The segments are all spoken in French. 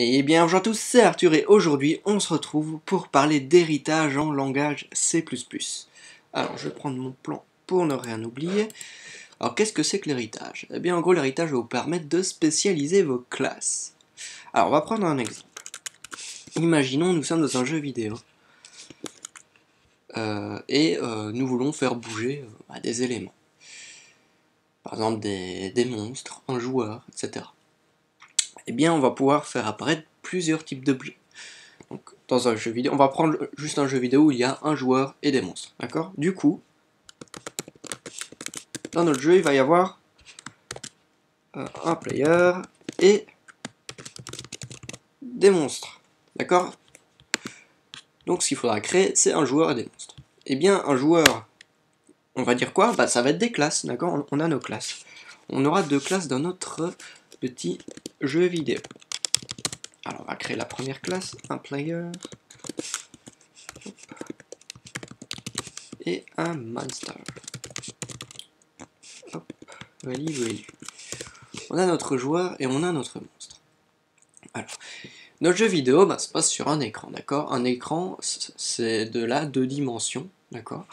Et bien bonjour à tous, c'est Arthur et aujourd'hui on se retrouve pour parler d'héritage en langage C++. Alors je vais prendre mon plan pour ne rien oublier. Alors qu'est-ce que c'est que l'héritage? Eh bien en gros l'héritage va vous permettre de spécialiser vos classes. Alors on va prendre un exemple. Imaginons nous sommes dans un jeu vidéo et nous voulons faire bouger des éléments. Par exemple des monstres, un joueur, etc. Eh bien on va pouvoir faire apparaître plusieurs types d'objets. Donc, dans un jeu vidéo, on va prendre juste un jeu vidéo où il y a un joueur et des monstres, d'accord? Du coup, dans notre jeu, il va y avoir un player et des monstres, d'accord? Donc, ce qu'il faudra créer, c'est un joueur et des monstres. Eh bien, un joueur, on va dire quoi? Bah, ça va être des classes, d'accord? On a nos classes. On aura deux classes dans notre petit jeu vidéo. Alors, on va créer la première classe, un player et un monster. Hop, value. On a notre joueur et on a notre monstre. Alors, notre jeu vidéo se passe sur un écran, d'accord? Un écran, c'est de la 2 dimensions, d'accord?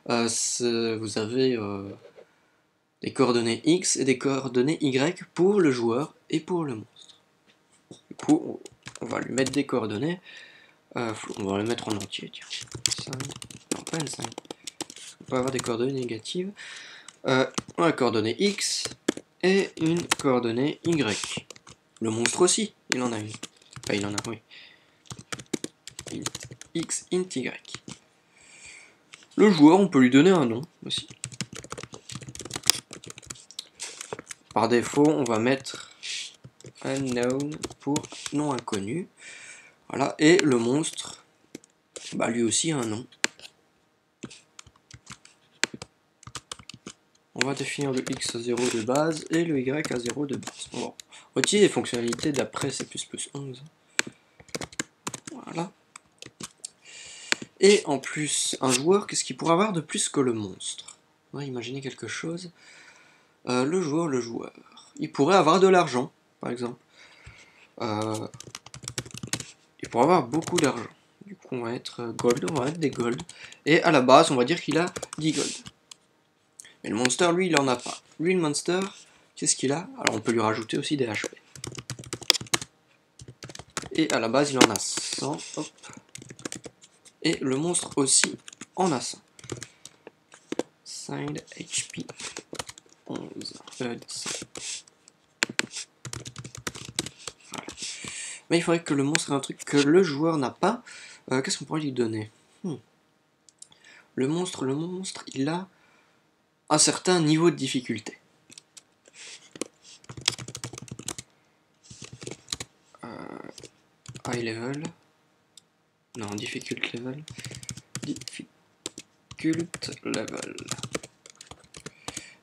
Vous avez des coordonnées X et des coordonnées Y pour le joueur et pour le monstre. Du coup, on va lui mettre des coordonnées. On va le mettre en entier, tiens. 5, non, pas une 5. On peut avoir des coordonnées négatives. On a la coordonnée X et une coordonnée Y. Le monstre aussi, il en a une. Enfin, il en a, oui. Int X, int Y. Le joueur, on peut lui donner un nom aussi. Par défaut, on va mettre unknown pour nom inconnu. Voilà, et le monstre, lui aussi un nom. On va définir le X à 0 de base et le Y à 0 de base. On va utiliser les fonctionnalités d'après C++11. Voilà. Et en plus, un joueur, qu'est-ce qu'il pourrait avoir de plus que le monstre? On va imaginer quelque chose. Le joueur. Il pourrait avoir de l'argent, par exemple. Il pourrait avoir beaucoup d'argent. Du coup, on va être gold, on va mettre des gold. Et à la base, on va dire qu'il a 10 gold. Mais le monster, lui, il en a pas. Lui, le monster, qu'est-ce qu'il a? Alors, on peut lui rajouter aussi des HP. Et à la base, il en a 100. Hop. Et le monstre aussi en a 100. Signed HP 11. 10. Voilà. Mais il faudrait que le monstre ait un truc que le joueur n'a pas. Qu'est-ce qu'on pourrait lui donner? Le monstre, il a un certain niveau de difficulté. High level. Non, difficult level. Difficult level.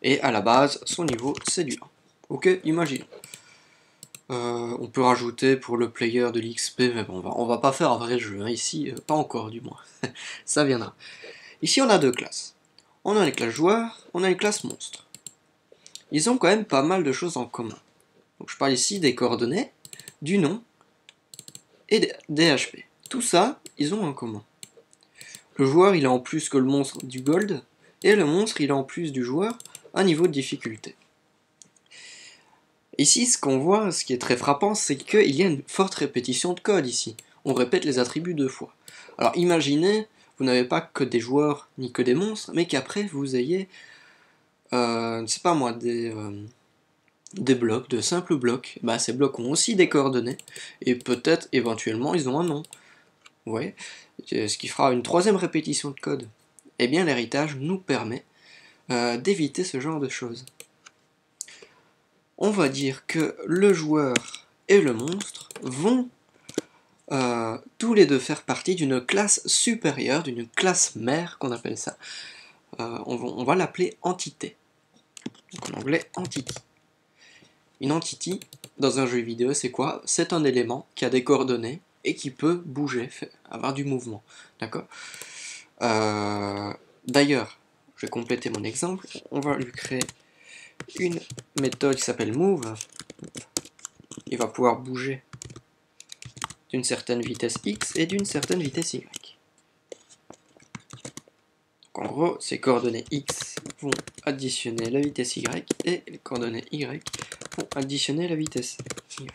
Et à la base, son niveau, c'est du 1. Ok, imagine. On peut rajouter pour le player de l'XP, mais bon, on va pas faire un vrai jeu, hein, ici, pas encore du moins. Ça viendra. Ici, on a deux classes. On a une classe joueur, on a une classe monstre. Ils ont quand même pas mal de choses en commun. Donc je parle ici des coordonnées, du nom et des HP. Tout ça, ils ont en commun. Le joueur, il a en plus que le monstre du gold, et le monstre, il a en plus du joueur un niveau de difficulté. Ici, ce qu'on voit, ce qui est très frappant, c'est qu'il y a une forte répétition de code ici. On répète les attributs 2 fois. Alors imaginez, vous n'avez pas que des joueurs ni que des monstres, mais qu'après vous ayez, je ne sais pas moi, des blocs, de simples blocs. Ces blocs ont aussi des coordonnées, et peut-être éventuellement ils ont un nom. Vous voyez, ce qui fera une troisième répétition de code. Eh bien l'héritage nous permet d'éviter ce genre de choses. On va dire que le joueur et le monstre vont tous les deux faire partie d'une classe supérieure, d'une classe mère qu'on appelle ça. On va l'appeler entité. Donc en anglais, entity. Une entity, dans un jeu vidéo, c'est quoi? C'est un élément qui a des coordonnées et qui peut bouger, avoir du mouvement. D'accord? D'ailleurs, je vais compléter mon exemple. On va lui créer une méthode qui s'appelle move. Il va pouvoir bouger d'une certaine vitesse x et d'une certaine vitesse y. Donc en gros, ces coordonnées x vont additionner la vitesse y et les coordonnées y vont additionner la vitesse y.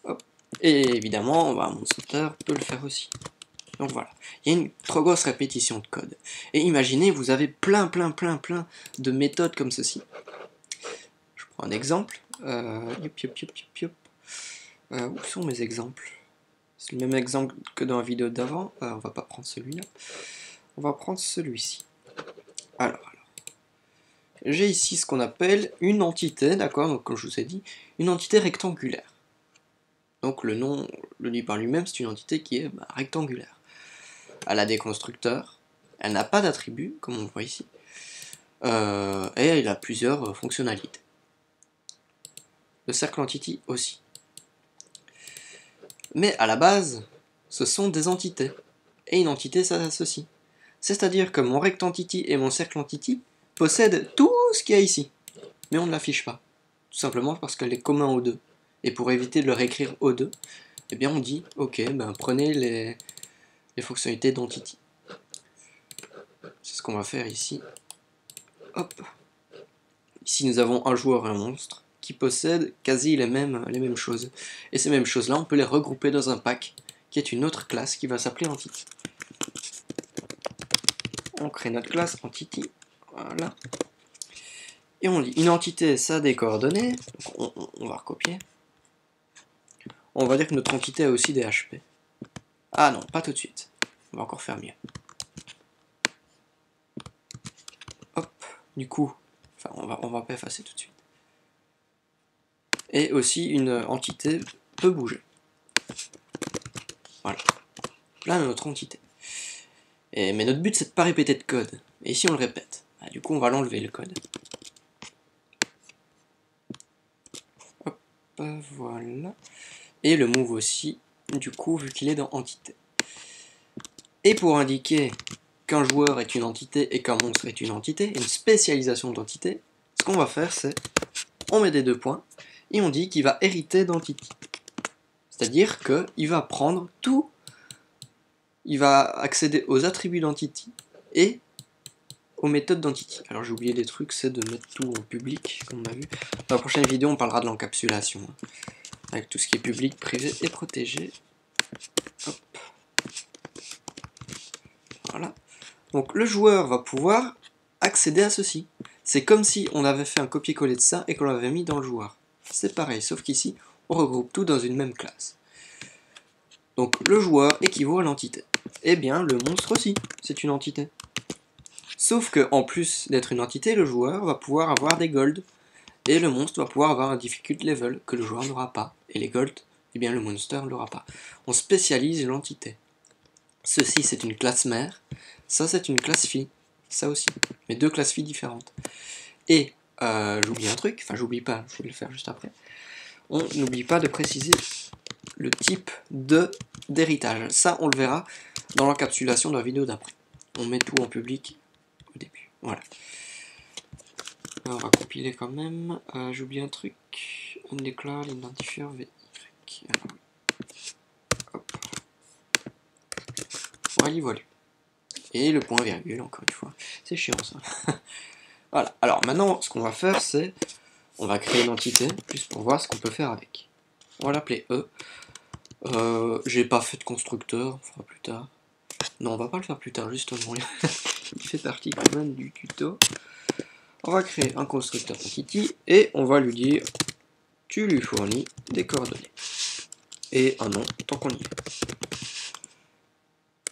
Hop. Et évidemment, bah, Monster peut le faire aussi. Donc voilà, il y a une trop grosse répétition de code. Et imaginez, vous avez plein de méthodes comme ceci. Je prends un exemple. Où sont mes exemples? C'est le même exemple que dans la vidéo d'avant. On va pas prendre celui-là. On va prendre celui-ci. Alors. J'ai ici ce qu'on appelle une entité, d'accord? Donc comme je vous ai dit, une entité rectangulaire. Donc le nom le dit par lui-même, c'est une entité qui est rectangulaire. Elle a des constructeurs, elle n'a pas d'attributs, comme on voit ici, et elle a plusieurs fonctionnalités. Le cercle entity aussi. Mais à la base, ce sont des entités. Et une entité, ça s'associe. C'est-à-dire que mon rect entity et mon cercle entity possèdent tout ce qu'il y a ici. Mais on ne l'affiche pas. Tout simplement parce qu'elle est commun aux deux. Et pour éviter de le réécrire aux deux, eh bien on dit, ok, prenez les fonctionnalités d'entity. C'est ce qu'on va faire ici. Hop. Ici nous avons un joueur et un monstre qui possèdent quasi les mêmes choses. Et ces mêmes choses-là, on peut les regrouper dans un pack qui est une autre classe qui va s'appeler Entity. On crée notre classe Entity. Voilà. Et on lit une entité, ça a des coordonnées. Donc on va recopier. On va dire que notre entité a aussi des HP. Ah non, pas tout de suite. On va encore faire mieux. Hop, du coup, enfin on va pas effacer tout de suite. Et aussi une entité peut bouger. Voilà. Là notre entité. Mais notre but c'est de pas répéter de code. Et ici on le répète. Du coup on va l'enlever le code. Hop, voilà. Et le move aussi, du coup vu qu'il est dans entité. Et pour indiquer qu'un joueur est une entité et qu'un monstre est une entité, une spécialisation d'entité, ce qu'on va faire c'est, on met des 2 points, et on dit qu'il va hériter d'entity. C'est-à-dire qu'il va prendre tout, il va accéder aux attributs d'entity et aux méthodes d'entity. Alors j'ai oublié des trucs, c'est de mettre tout en public, comme on a vu. Dans la prochaine vidéo, on parlera de l'encapsulation, avec tout ce qui est public, privé et protégé. Hop. Voilà. Donc le joueur va pouvoir accéder à ceci. C'est comme si on avait fait un copier-coller de ça et qu'on l'avait mis dans le joueur. C'est pareil, sauf qu'ici, on regroupe tout dans une même classe. Donc le joueur équivaut à l'entité. Eh bien, le monstre aussi, c'est une entité. Sauf que en plus d'être une entité, le joueur va pouvoir avoir des golds. Et le monstre va pouvoir avoir un difficult level que le joueur n'aura pas. Et les golds, eh bien le monster ne l'aura pas. On spécialise l'entité. Ceci, c'est une classe mère. Ça, c'est une classe fille. Ça aussi. Mais 2 classes filles différentes. Et j'oublie un truc. Enfin, j'oublie pas. Je vais le faire juste après. On n'oublie pas de préciser le type d'héritage. Ça, on le verra dans l'encapsulation de la vidéo d'après. On met tout en public au début. Voilà. On va compiler quand même. J'oublie un truc. On déclare l'identifieur VY. Alors, hop. Voilà. Et le point virgule, encore une fois. C'est chiant ça. Voilà. Alors maintenant, ce qu'on va faire, c'est on va créer une entité, juste pour voir ce qu'on peut faire avec. On va l'appeler E. J'ai pas fait de constructeur, on fera plus tard. Non, on va pas le faire plus tard, justement. Il fait partie quand même du tuto. On va créer un constructeur entity et on va lui dire tu lui fournis des coordonnées. Et un nom, tant qu'on y est.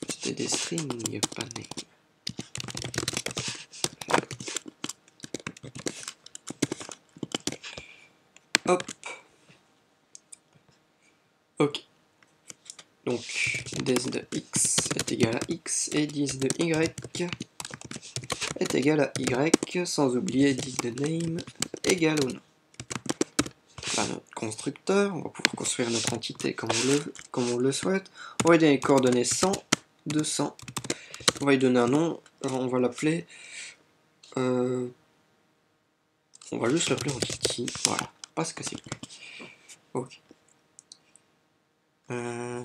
C'était des strings, pas name. Hop. Ok. Donc, des de x est égal à x et 10 de y est égal à y, sans oublier 10 de name égal au nom. Là, notre constructeur, on va pouvoir construire notre entité comme on le souhaite. On va lui donner les coordonnées 100, 200. On va lui donner un nom, on va l'appeler... on va juste l'appeler entity, voilà, parce que c'est plus. Ok. Ce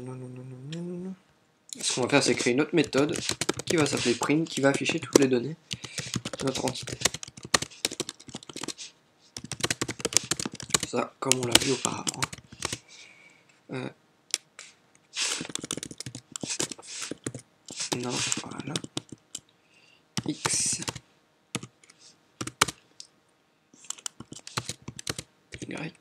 qu'on va faire, c'est créer une autre méthode qui va s'appeler print, qui va afficher toutes les données de notre entité. Ça, comme on l'a vu auparavant. Non, voilà. X. Y.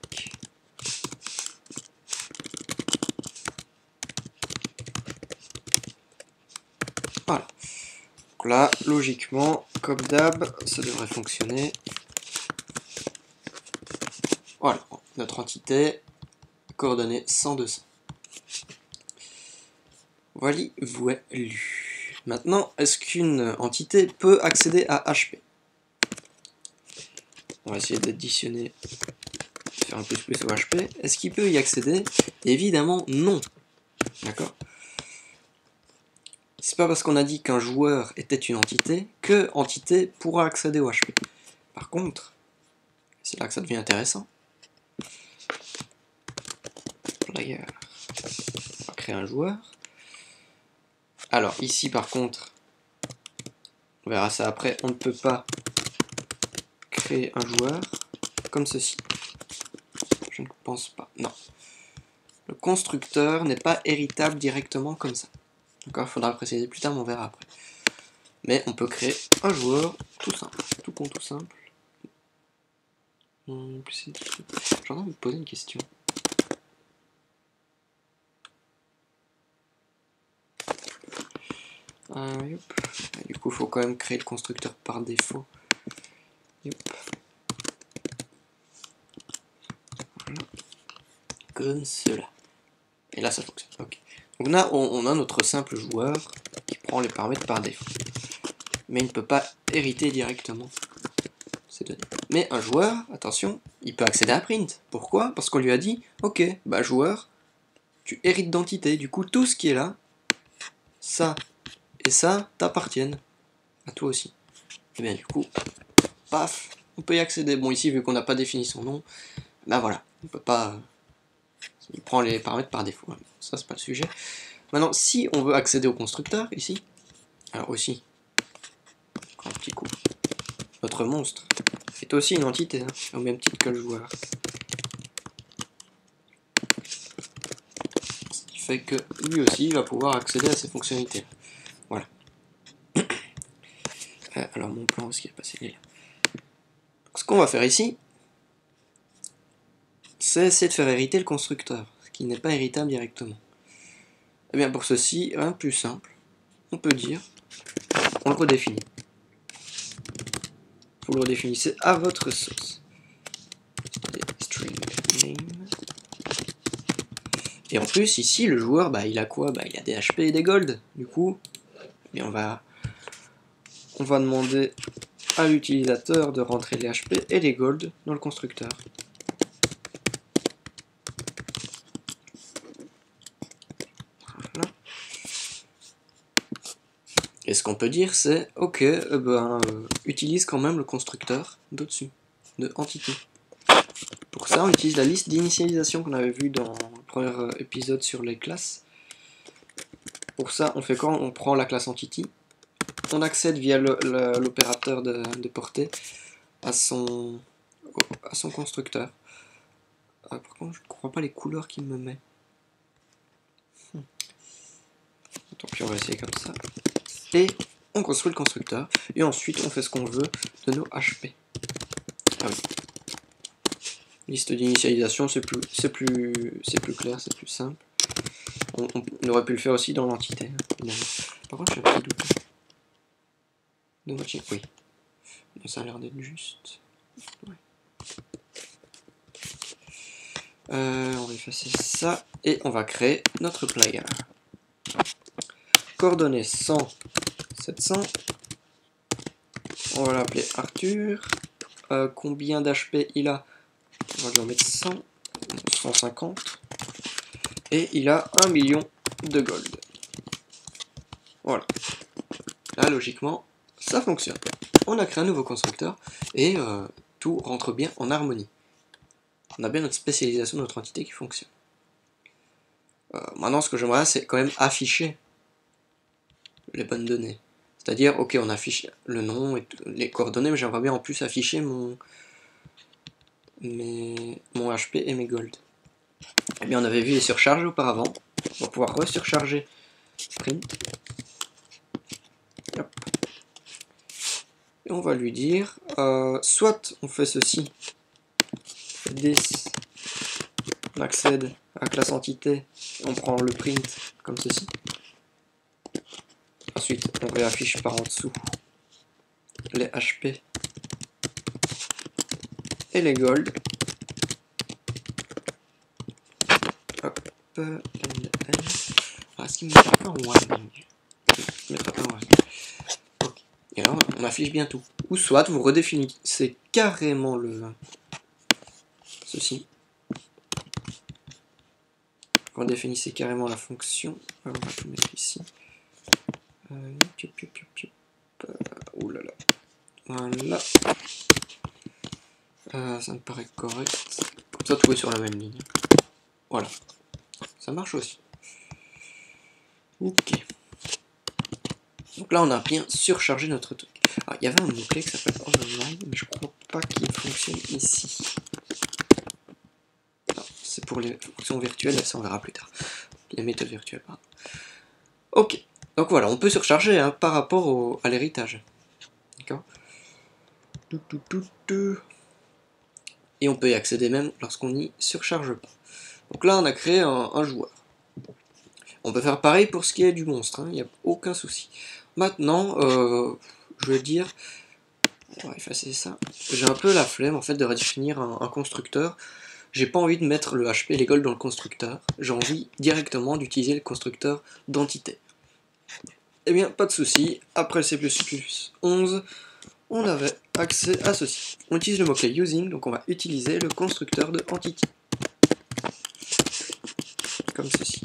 Voilà. Donc là, logiquement, comme d'hab, ça devrait fonctionner. Voilà, notre entité, coordonnées 100, 200. Voilà, lu. Maintenant, est-ce qu'une entité peut accéder à HP? On va essayer d'additionner, faire un plus au HP. Est-ce qu'il peut y accéder? Évidemment, non. D'accord? C'est pas parce qu'on a dit qu'un joueur était une entité que entité pourra accéder au HP. Par contre, c'est là que ça devient intéressant. Player. On va créer un joueur. Alors ici par contre, on verra ça après, on ne peut pas créer un joueur comme ceci. Je ne pense pas. Non. Le constructeur n'est pas héritable directement comme ça. D'accord, il faudra le préciser plus tard, mais on verra après. Mais on peut créer un joueur tout simple. Tout con, tout simple. J'ai envie de me poser une question. Du coup, il faut quand même créer le constructeur par défaut. Yop. Voilà. Comme cela. Et là, ça fonctionne. Ok. Donc là, on a notre simple joueur qui prend les paramètres par défaut. Mais il ne peut pas hériter directement ces données. Mais un joueur, attention, il peut accéder à print. Pourquoi? Parce qu'on lui a dit, ok, bah joueur, tu hérites d'entité. Du coup, tout ce qui est là, ça et ça t'appartiennent à toi aussi. Et bien du coup, paf, on peut y accéder. Bon ici, vu qu'on n'a pas défini son nom, bah voilà, on peut pas... il prend les paramètres par défaut. Ça, c'est pas le sujet. Maintenant, si on veut accéder au constructeur, ici, alors aussi, un petit coup, notre monstre est aussi une entité, hein, au même titre que le joueur. Ce qui fait que lui aussi va pouvoir accéder à ces fonctionnalités. Voilà. Alors mon plan, où est-ce qu'il est passé? Il est là. Donc, ce qu'on va faire ici, c'est essayer de faire hériter le constructeur, ce qui n'est pas héritable directement. Et bien pour ceci, un plus simple, on peut dire, on le redéfinit. Vous le redéfinissez à votre sauce. String name. Et en plus, ici, le joueur, bah, il a quoi? Bah, il a des HP et des gold. Du coup, eh on va demander à l'utilisateur de rentrer les HP et les gold dans le constructeur. Voilà. Et ce qu'on peut dire, c'est, ok, utilise quand même le constructeur d'au-dessus, de entité. Pour ça, on utilise la liste d'initialisation qu'on avait vue dans le premier épisode sur les classes. Pour ça, on fait quoi? On prend la classe entity, on accède via l'opérateur de portée à son constructeur. Par contre, je ne comprends pas les couleurs qu'il me met. Tant pis, on va essayer comme ça. Et on construit le constructeur. Et ensuite, on fait ce qu'on veut de nos HP. Ah oui. Liste d'initialisation, c'est plus clair, c'est plus simple. On aurait pu le faire aussi dans l'entité. Par contre, j'ai un petit doute. De moitié, oui. Ça a l'air d'être juste. Ouais. On va effacer ça et on va créer notre player. Coordonnées 100, 700. On va l'appeler Arthur. Combien d'HP il a? On va lui en mettre 100, 150. Et il a 1 million de gold. Voilà. Là, logiquement, ça fonctionne. On a créé un nouveau constructeur et tout rentre bien en harmonie. On a bien notre spécialisation, notre entité qui fonctionne. Maintenant, ce que j'aimerais, c'est quand même afficher les bonnes données. C'est-à-dire, ok, on affiche le nom et les coordonnées, mais j'aimerais bien en plus afficher mon HP et mes gold. Eh bien, on avait vu les surcharges auparavant. On va pouvoir resurcharger print. Hop. Et on va lui dire, soit on fait ceci, this, on accède à la classe entité, on prend le print comme ceci. Ensuite, on réaffiche par en dessous les HP et les gold. Hop, est-ce qu'il me mettra pas en warning? Il mettra pas en warning. Ok. Et là, on affiche bien tout. Ou soit vous redéfinissez carrément ceci. Vous redéfinissez carrément la fonction. On va tout mettre ici. Ouh là là. Voilà. Ça me paraît correct. Comme ça, tout est sur la même ligne. Voilà. Ça marche aussi. Ok. Donc là, on a bien surchargé notre truc. Alors, il y avait un mot-clé qui s'appelle override, mais je crois pas qu'il fonctionne ici. Non, c'est pour les fonctions virtuelles, ça on verra plus tard. Les méthodes virtuelles, pardon. Ok. Donc voilà, on peut surcharger hein, par rapport à l'héritage. D'accord. Et on peut y accéder même lorsqu'on n'y surcharge pas. Donc là, on a créé un joueur. On peut faire pareil pour ce qui est du monstre, il n'y a aucun souci. Maintenant, je veux dire, on va effacer ça. J'ai un peu la flemme en fait de redéfinir un constructeur. J'ai pas envie de mettre le HP et les gold dans le constructeur. J'ai envie directement d'utiliser le constructeur d'entité. Eh bien, pas de souci. Après le C++11, on avait accès à ceci. On utilise le mot-clé using, donc on va utiliser le constructeur de entity. Comme ceci.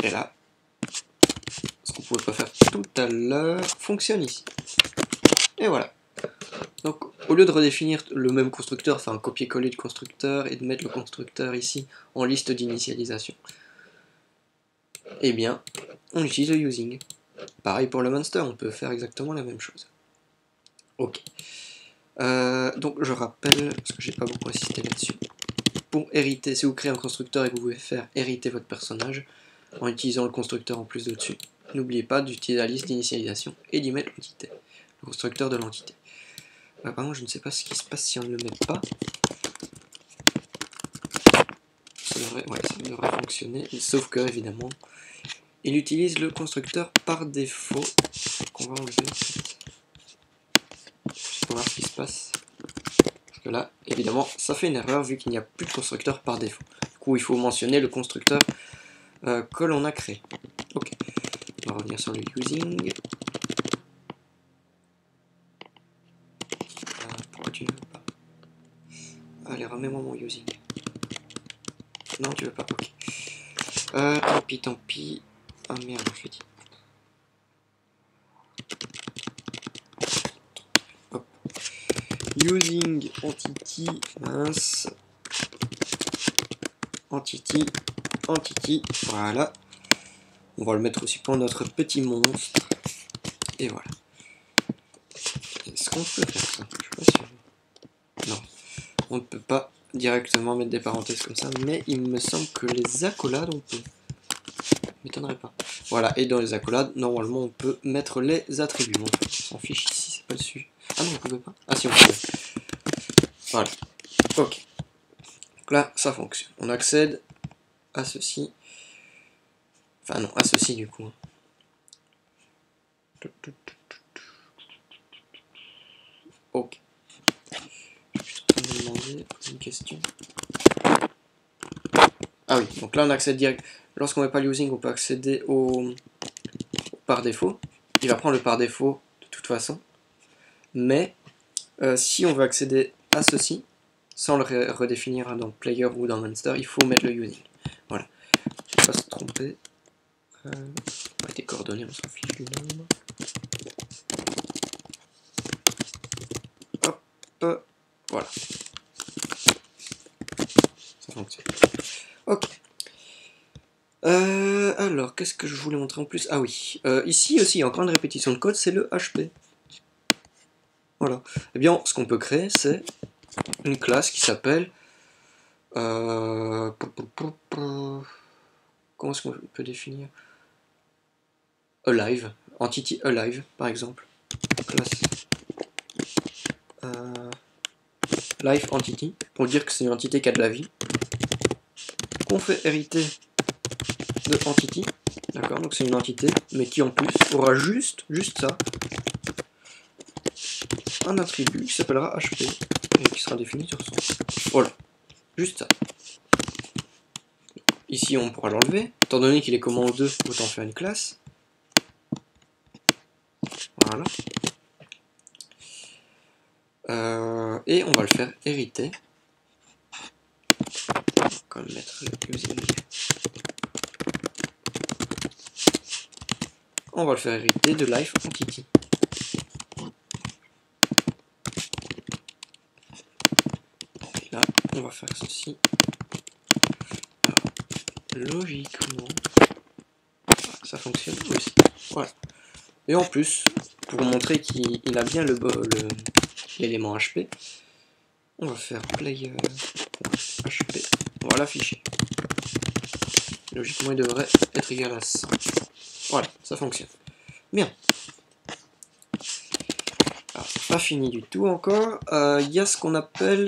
Et là, ce qu'on pouvait pas faire tout à l'heure fonctionne ici. Et voilà. Donc, au lieu de redéfinir le même constructeur, enfin un copier-coller du constructeur et de mettre le constructeur ici en liste d'initialisation, eh bien, on utilise le using. Pareil pour le monster, on peut faire exactement la même chose. Ok. Donc, je rappelle, parce que j'ai pas beaucoup insisté là-dessus. Pour hériter, si vous créez un constructeur et que vous voulez faire hériter votre personnage en utilisant le constructeur en plus de dessus, n'oubliez pas d'utiliser la liste d'initialisation et d'y mettre l'entité, le constructeur de l'entité. Par contre, je ne sais pas ce qui se passe si on ne le met pas. Ça devrait fonctionner, sauf que, évidemment, il utilise le constructeur par défaut, qu'on va enlever. Pour voir ce qui se passe. Parce que là, évidemment, ça fait une erreur vu qu'il n'y a plus de constructeur par défaut. Du coup, il faut mentionner le constructeur que l'on a créé. Ok. On va revenir sur le using. Pourquoi tu ne veux pas? Allez, remets-moi mon using. Non, tu veux pas, ok. Tant pis, tant pis. Ah merde, je l'ai dit. Hop. Using entity, mince. Entity, voilà. On va le mettre aussi pour notre petit monstre. Et voilà. Est-ce qu'on peut faire ça? Je suis pas sûr. Non. On ne peut pas directement mettre des parenthèses comme ça, mais il me semble que les accolades on peut. M'étonnerait pas. Voilà, et dans les accolades, normalement on peut mettre les attributs. Bon, on s'en fiche ici, c'est pas le sujet. Ah non, on pouvait pas. Ah si, on pouvait. Voilà. Ok. Donc là, ça fonctionne. On accède à ceci. Enfin non, à ceci du coup. Ok. Je suis en train de me demander, poser une question. Ah oui, donc là on accède direct. Lorsqu'on met pas le using, on peut accéder au par défaut. Il va prendre le par défaut de toute façon. Mais si on veut accéder à ceci, sans le redéfinir dans player ou dans monster, il faut mettre le using. Voilà. Je ne vais pas se tromper. Des coordonnées, on s'en fiche du nombre. Hop, voilà. Ça fonctionne. Ok. Alors, qu'est-ce que je voulais montrer en plus? Ah oui, ici aussi, encore une répétition de code, c'est le HP. Voilà. Eh bien, ce qu'on peut créer, c'est une classe qui s'appelle... comment est-ce qu'on peut définir? Alive, entity alive, par exemple. Classe life entity, pour dire que c'est une entité qui a de la vie. Qu'on fait hériter de entity, d'accord, donc c'est une entité, mais qui en plus aura juste ça, un attribut qui s'appellera HP, et qui sera défini sur son. Voilà, juste ça. Ici on pourra l'enlever, étant donné qu'il est commande 2, autant faire une classe. Voilà. Et on va le faire hériter. On va mettre le using. On va le faire hériter de life entity. Et là, on va faire ceci. Alors, logiquement, ça fonctionne aussi. Voilà. Et en plus, pour montrer qu'il a bien l'élément HP, on va faire player.hp. On va l'afficher. Logiquement, il devrait être égal à 100. Voilà, ça fonctionne. Bien. Alors, c'est pas fini du tout encore. Il y a ce qu'on appelle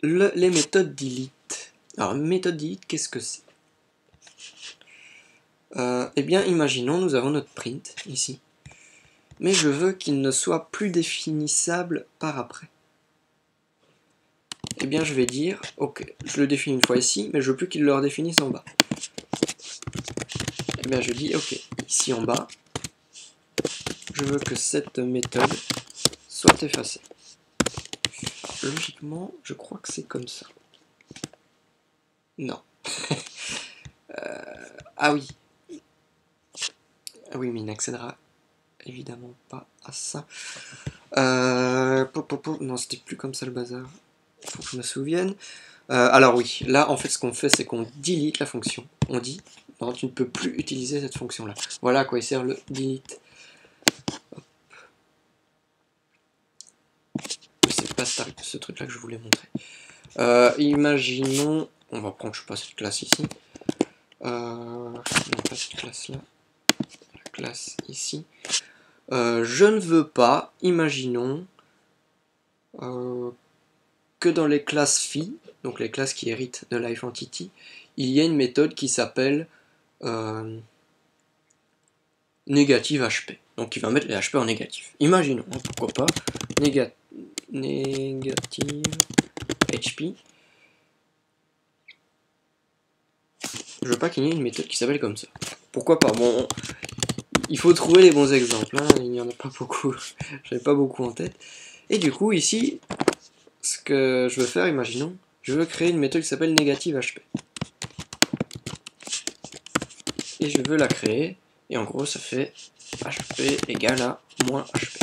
les méthodes delete. Alors, méthode delete, qu'est-ce que c'est? Eh bien, imaginons, nous avons notre print ici. Mais je veux qu'il ne soit plus définissable par après. Eh bien, je vais dire, ok, je le définis une fois ici, mais je veux plus qu'il le redéfinisse en bas. Eh bien, je dis, ok, ici en bas, je veux que cette méthode soit effacée. Alors, logiquement, je crois que c'est comme ça. Non. Ah oui. Ah oui, mais il n'accédera évidemment pas à ça. Non, c'était plus comme ça le bazar. Faut que je me souvienne. Alors oui, là en fait ce qu'on fait c'est qu'on delete la fonction. On dit, non, tu ne peux plus utiliser cette fonction là. Voilà à quoi il sert le delete. C'est pas ce truc là que je voulais montrer. Imaginons, on va prendre je sais pas cette classe ici. Non pas cette classe là. La classe ici. Je ne veux pas, imaginons que dans les classes phi, donc les classes qui héritent de life entity, il y a une méthode qui s'appelle négative HP. Donc il va mettre les HP en négatif. Imaginons, pourquoi pas, négative HP. Je veux pas qu'il y ait une méthode qui s'appelle comme ça. Pourquoi pas? Bon, il faut trouver les bons exemples, hein. Il n'y en a pas beaucoup, j'avais pas beaucoup en tête. Et du coup, ici, ce que je veux faire, imaginons, je veux créer une méthode qui s'appelle négative HP. Et je veux la créer, et en gros ça fait HP égale à moins HP.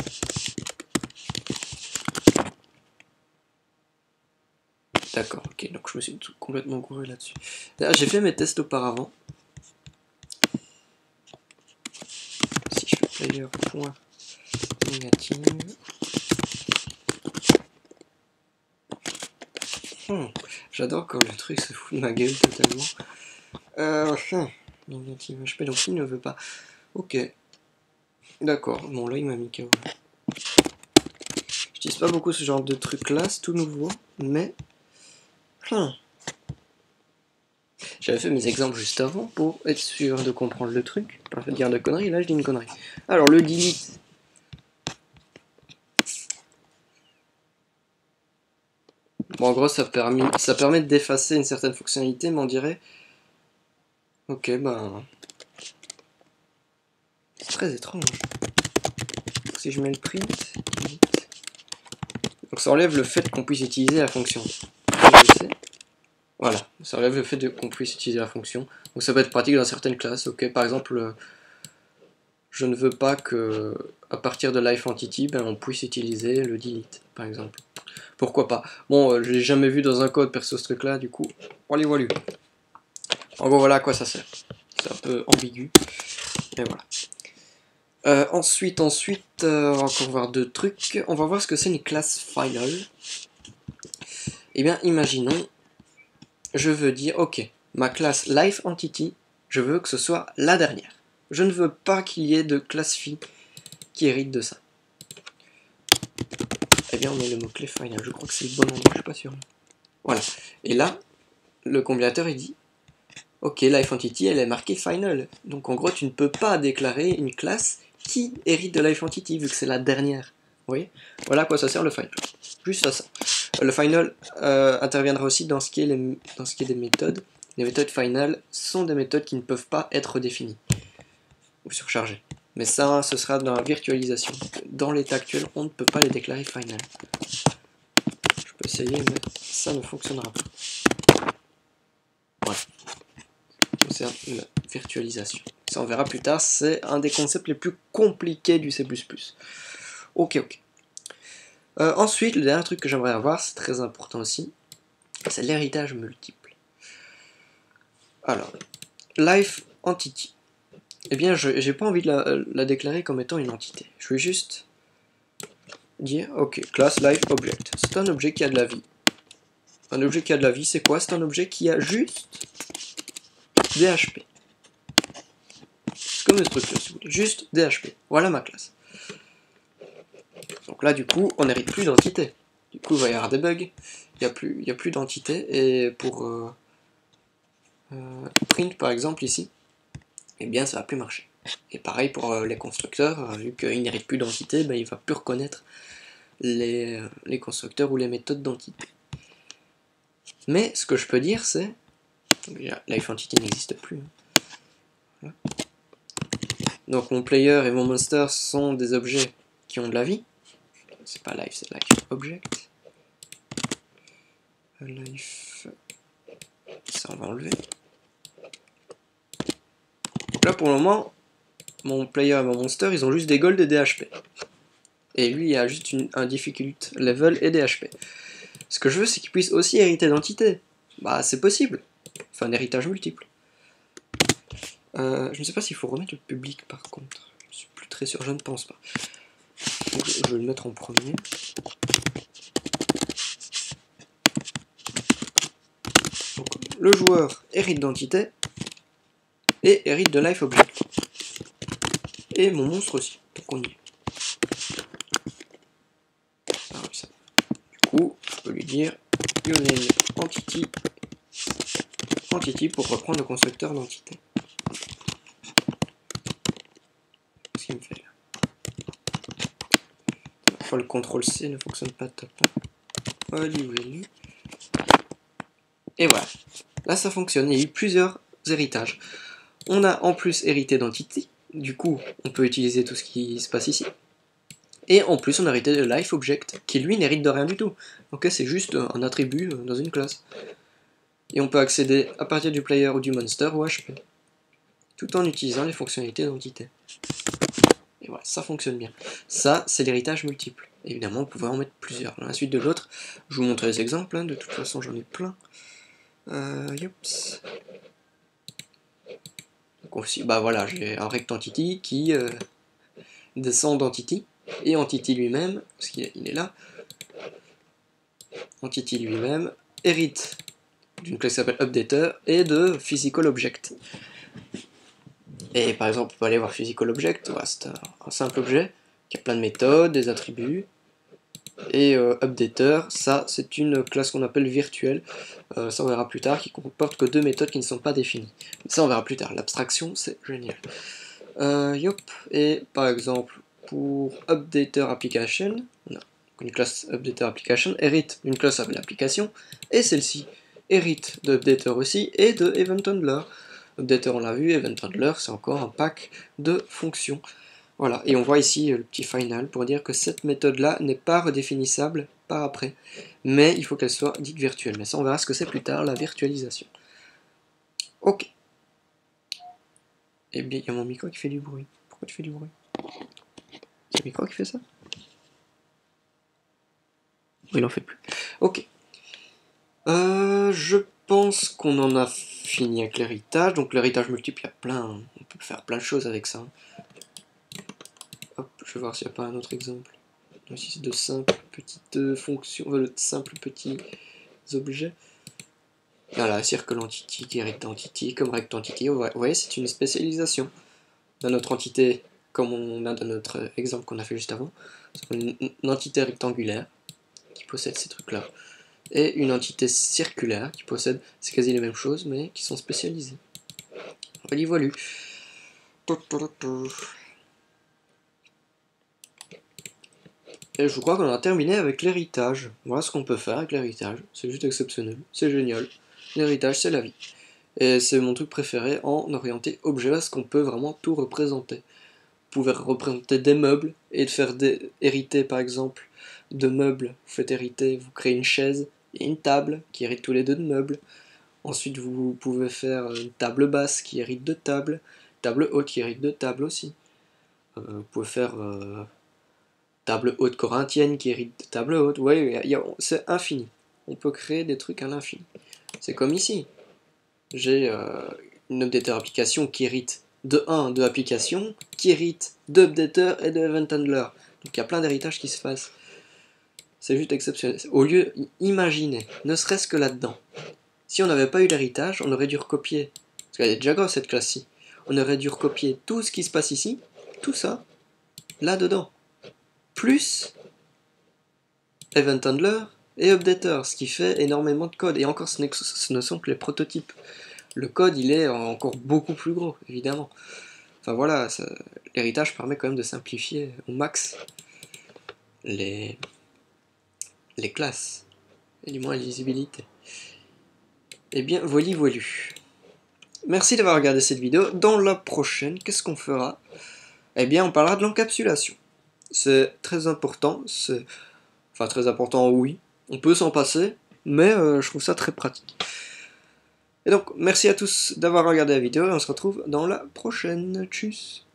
D'accord, ok, donc je me suis complètement gouré là-dessus. J'ai fait mes tests auparavant. Si je fais player.négative. J'adore quand le truc se fout de ma gueule totalement. Négative HP, donc il ne veut pas. Ok. D'accord, bon là il m'a mis KO. J'utilise pas beaucoup ce genre de truc là, c'est tout nouveau, mais... J'avais fait mes exemples juste avant pour être sûr de comprendre le truc, pas dire de conneries, là je dis une connerie. Alors le delete... Bon en gros ça permet d'effacer une certaine fonctionnalité, mais on dirait... Ok, ben... C'est très étrange. Si je mets le print, delete. Donc ça enlève le fait qu'on puisse utiliser la fonction. Voilà, ça enlève le fait qu'on puisse utiliser la fonction. Donc ça peut être pratique dans certaines classes. Ok, par exemple, je ne veux pas que à partir de life entity, ben, on puisse utiliser le delete, par exemple. pourquoi pas. Bon, je l'ai jamais vu dans un code perso ce truc là, du coup, voilà. En gros, voilà à quoi ça sert. C'est un peu ambigu, et voilà. Ensuite, on va encore voir deux trucs. On va voir ce que c'est une classe final. Eh bien, imaginons, je veux dire, ok, ma classe life entity, je veux que ce soit la dernière. Je ne veux pas qu'il y ait de classe phi qui hérite de ça. Eh bien, on met le mot-clé final. Je crois que c'est le bon endroit, je suis pas sûr. Voilà. Et là, le compilateur, il dit, ok, life entity, elle est marquée final. Donc, en gros, tu ne peux pas déclarer une classe qui hérite de life entity, vu que c'est la dernière. Vous voyez? Voilà à quoi ça sert le final. Juste à ça. Le final interviendra aussi dans ce qui est des méthodes. Les méthodes final sont des méthodes qui ne peuvent pas être définies ou surchargées. Mais ça, ce sera dans la virtualisation. Dans l'état actuel, on ne peut pas les déclarer final. Je peux essayer, mais ça ne fonctionnera pas. Voilà. C'est la virtualisation. Ça, on verra plus tard, c'est un des concepts les plus compliqués du C++. Ok. Ensuite, le dernier truc que j'aimerais avoir, c'est très important aussi, c'est l'héritage multiple. Alors, life entity. Eh bien, j'ai pas envie de la déclarer comme étant une entité. Je vais juste dire, ok, class life object. C'est un objet qui a de la vie. Un objet qui a de la vie, c'est quoi? C'est un objet qui a juste des HP. Comme une structure, si vous voulez. Juste des HP. Voilà ma classe. Donc là, du coup, on n'hérite plus d'entité. Du coup, il va y avoir des bugs. Il n'y a plus d'entité. Et pour print, par exemple, ici, eh bien, ça va plus marcher. Et pareil pour les constructeurs, vu qu'il n'hérite plus d'entité, ben, il va plus reconnaître les constructeurs ou les méthodes d'entité. Mais ce que je peux dire, c'est... Life entity n'existe plus. Voilà. Donc mon player et mon monster sont des objets qui ont de la vie. C'est pas life, c'est life object. Life... Ça, on va enlever. Donc là, pour le moment, mon player et mon monster, ils ont juste des gold et des HP. Et lui, il a juste un difficult level et des HP. Ce que je veux, c'est qu'il puisse aussi hériter d'entités. Bah, c'est possible. Enfin, un héritage multiple. Je ne sais pas s'il faut remettre le public, par contre. Je suis plus très sûr, je ne pense pas. Donc, je vais le mettre en premier. Donc, le joueur hérite d'entité et hérite de life object. Et mon monstre aussi, donc on y est. Alors, ça. Du coup, je peux lui dire using entity pour reprendre le constructeur d'entité. Qu'est-ce qu'il me fait là? Parfois le CTRL C ne fonctionne pas top. Et voilà. Là ça fonctionne, il y a eu plusieurs héritages. On a en plus hérité d'entity, du coup on peut utiliser tout ce qui se passe ici. Et en plus on a hérité de life object, qui lui n'hérite de rien du tout. Donc c'est juste un attribut dans une classe. Et on peut accéder à partir du player ou du monster au HP, tout en utilisant les fonctionnalités d'entité. Et voilà, ça fonctionne bien. Ça, c'est l'héritage multiple. Évidemment, on pouvait en mettre plusieurs, l'un à la suite de l'autre. Je vous montrer les exemples, hein. De toute façon j'en ai plein. Yops. Donc aussi, bah voilà, j'ai un rect entity qui descend d'entity, et entity lui-même, parce qu'il est là, entity lui-même hérite d'une classe qui s'appelle updater et de physical object. Et par exemple, on peut aller voir physical object, voilà, c'est un simple objet qui a plein de méthodes, des attributs. Et updater, ça c'est une classe qu'on appelle virtuelle, ça on verra plus tard, qui comporte que deux méthodes qui ne sont pas définies. Ça on verra plus tard, l'abstraction c'est génial. Et par exemple pour updater application, on a une classe updater application hérite d'une classe appelée application, et celle-ci hérite de updater aussi et de event handler. Updater on l'a vu, event handler c'est encore un pack de fonctions. Voilà, et on voit ici le petit final pour dire que cette méthode-là n'est pas redéfinissable par après, mais il faut qu'elle soit dite virtuelle. Mais ça, on verra ce que c'est plus tard, la virtualisation. Ok. Eh bien, il y a mon micro qui fait du bruit. Pourquoi tu fais du bruit? C'est le micro qui fait ça? Il en fait plus. Ok. Je pense qu'on en a fini avec l'héritage. Donc l'héritage multiple, il y a plein. On peut faire plein de choses avec ça. Hop, je vais voir s'il n'y a pas un autre exemple. Ici c'est de simples petites fonctions, de simples petits objets. Voilà, circle entity qui est rect entity, comme rect entity. Vous voyez, c'est une spécialisation dans notre entité, comme on a dans notre exemple qu'on a fait juste avant. Une entité rectangulaire qui possède ces trucs-là, et une entité circulaire qui possède, c'est quasi les mêmes choses, mais qui sont spécialisées. Voilà. Et je crois qu'on a terminé avec l'héritage. Voilà ce qu'on peut faire avec l'héritage. C'est juste exceptionnel, c'est génial. L'héritage, c'est la vie. Et c'est mon truc préféré en orienté objet, parce qu'on peut vraiment tout représenter. Vous pouvez représenter des meubles et faire hériter par exemple de meubles. Vous faites hériter, vous créez une chaise et une table qui héritent tous les deux de meubles. Ensuite vous pouvez faire une table basse qui hérite de table, table haute qui hérite de table aussi. Vous pouvez faire table haute corinthienne qui hérite de table haute. Ouais, c'est infini. On peut créer des trucs à l'infini. C'est comme ici. J'ai une updater application qui hérite de applications, qui hérite d'updater et de event handler. Donc il y a plein d'héritages qui se passent. C'est juste exceptionnel. Au lieu, imaginez, ne serait-ce que là-dedans. Si on n'avait pas eu l'héritage, on aurait dû recopier. Parce qu'elle est déjà grosse cette classe-ci. On aurait dû recopier tout ce qui se passe ici, tout ça, là-dedans. Plus event handler et updater, ce qui fait énormément de code. Et encore, ce ne sont que les prototypes. Le code, il est encore beaucoup plus gros, évidemment. Enfin voilà, l'héritage permet quand même de simplifier au max les classes, et du moins la lisibilité. Eh bien, voilà. Merci d'avoir regardé cette vidéo. Dans la prochaine, qu'est-ce qu'on fera? Eh bien, on parlera de l'encapsulation. C'est très important, enfin très important, oui. On peut s'en passer, mais je trouve ça très pratique. Et donc, merci à tous d'avoir regardé la vidéo et on se retrouve dans la prochaine. Tchuss!